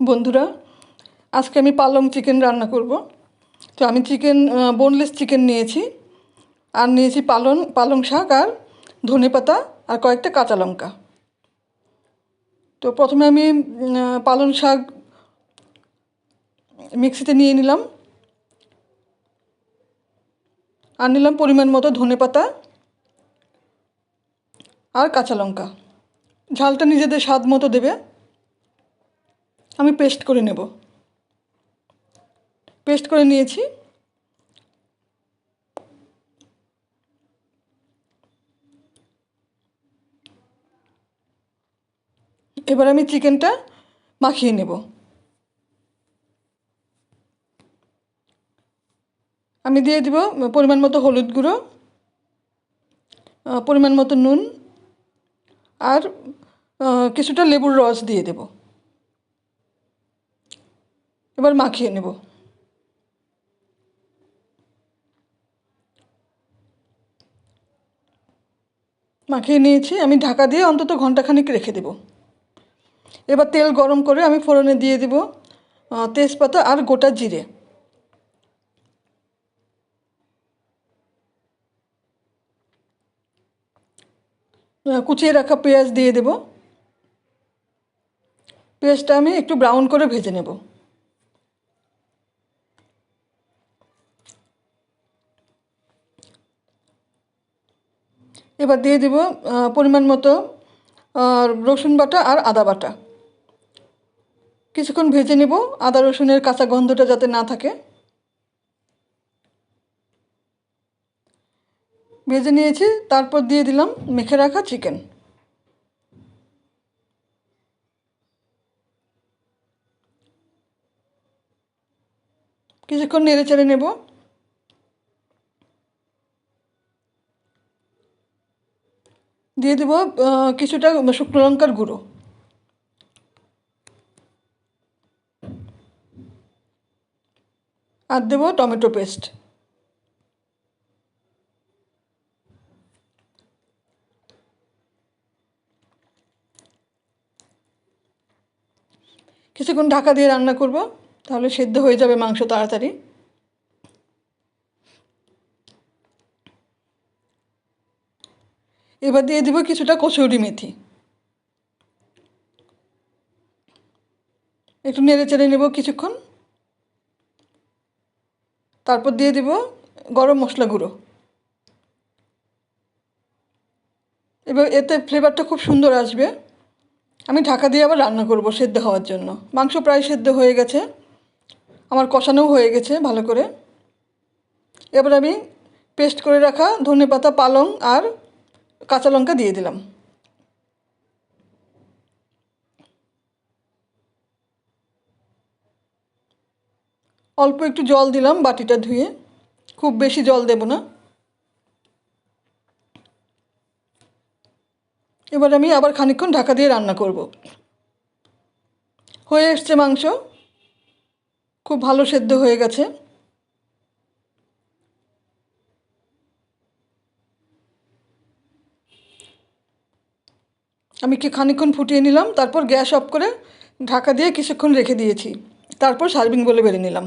বন্ধুরা, আজকে আমি পালং চিকেন রান্না করব। তো আমি বোনলেস চিকেন নিয়েছি, আর নিয়েছি পালং শাক আর ধনেপাতা আর কয়েকটা কাঁচা লঙ্কা। তো প্রথমে আমি পালং শাক মিক্সিতে নিয়ে নিলাম, আর নিলাম পরিমাণ মতো ধনেপাতা আর কাঁচা লঙ্কা। ঝালটা নিজেদের স্বাদ মতো দেবে। আমি পেস্ট করে নেব। পেস্ট করে নিয়েছি। এবার আমি চিকেনটা মাখিয়ে নেব। আমি দিয়ে দিব পরিমাণ মতো হলুদ গুঁড়ো, পরিমাণ মতো নুন, আর কিছুটা লেবুর রস দিয়ে দেব। এবার মাখিয়ে নেব। মাখিয়ে নিয়েছি। আমি ঢাকা দিয়ে অন্তত ঘন্টাখানিক রেখে দেব। এবার তেল গরম করে আমি ফোড়নে দিয়ে দেব তেজপাতা আর গোটা জিরে। কুচিয়ে রাখা পেঁয়াজ দিয়ে দেব। পেঁয়াজটা আমি একটু ব্রাউন করে ভেজে নেব। এবার দিয়ে দেব পরিমাণ মতো রসুন বাটা আর আদা বাটা। কিছুক্ষণ ভেজে নেব, আদা রসুনের কাঁচা গন্ধটা যাতে না থাকে। ভেজে নিয়েছি, তারপর দিয়ে দিলাম মেখে রাখা চিকেন। কিছুক্ষণ নেড়ে চেড়ে নেব। দিয়ে দেব কিছুটা শুকনো লঙ্কার গুঁড়ো, আর দেব টমেটো পেস্ট। কিছুক্ষণ ঢাকা দিয়ে রান্না করব, তাহলে সেদ্ধ হয়ে যাবে মাংস তাড়াতাড়ি। এবার দিয়ে দেব কিছুটা কসুরি মেথি। একটু নেড়ে চেড়ে নেব কিছুক্ষণ। তারপর দিয়ে দেব গরম মশলা গুঁড়ো। এবার এতে ফ্লেভারটা খুব সুন্দর আসবে। আমি ঢাকা দিয়ে আবার রান্না করব সেদ্ধ হওয়ার জন্য। মাংস প্রায় সেদ্ধ হয়ে গেছে, আমার কষানোও হয়ে গেছে ভালো করে। এবার আমি পেস্ট করে রাখা ধনেপাতা, পালং আর কাঁচা লঙ্কা দিয়ে দিলাম। অল্প একটু জল দিলাম বাটিটা ধুয়ে, খুব বেশি জল দেব না। এবার আমি আবার খানিকক্ষণ ঢাকা দিয়ে রান্না করব। হয়ে এসছে মাংস, খুব ভালো সেদ্ধ হয়ে গেছে। আমি খানিকক্ষণ ফুটিয়ে নিলাম, তারপর গ্যাস অফ করে ঢাকা দিয়ে কিছুক্ষণ রেখে দিয়েছি। তারপর সার্ভিং বলে বেড়ে নিলাম।